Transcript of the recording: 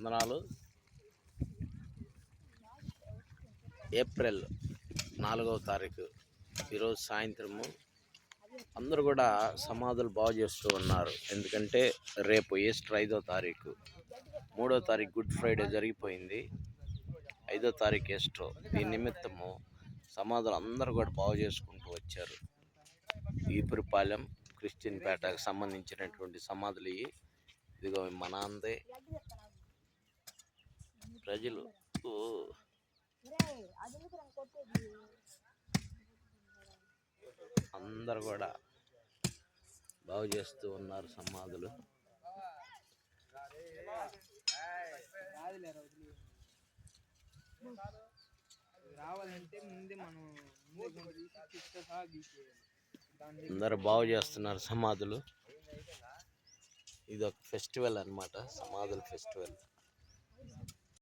వందనాలు. ఏప్రిల్ 4వ తారీఖు ఈరోజు సాయంత్రము అందరూ కూడా సమాధులు బాగు చేస్తూ ఉన్నారు. ఎందుకంటే రేపు ఈస్టర్ 5వ తారీఖు, 3వ తారీఖు గుడ్ ఫ్రైడే జరిగిపోయింది, 5వ తారీఖు ఈస్టర్. దీని నిమిత్తము సమాధులు అందరూ కూడా బాగు చేసుకుంటూ వచ్చారు. ఈపురపాలెం క్రిస్టియన్ పేటకు సంబంధించినటువంటి సమాధులు ఇదిగో మన అందే ప్రజలు అందరు కూడా బాగు చేస్తూ ఉన్నారు సమాధులు. అందరు బాగు చేస్తున్నారు సమాధులు. ఇది ఒక ఫెస్టివల్ అన్నమాట, సమాధుల ఫెస్టివల్.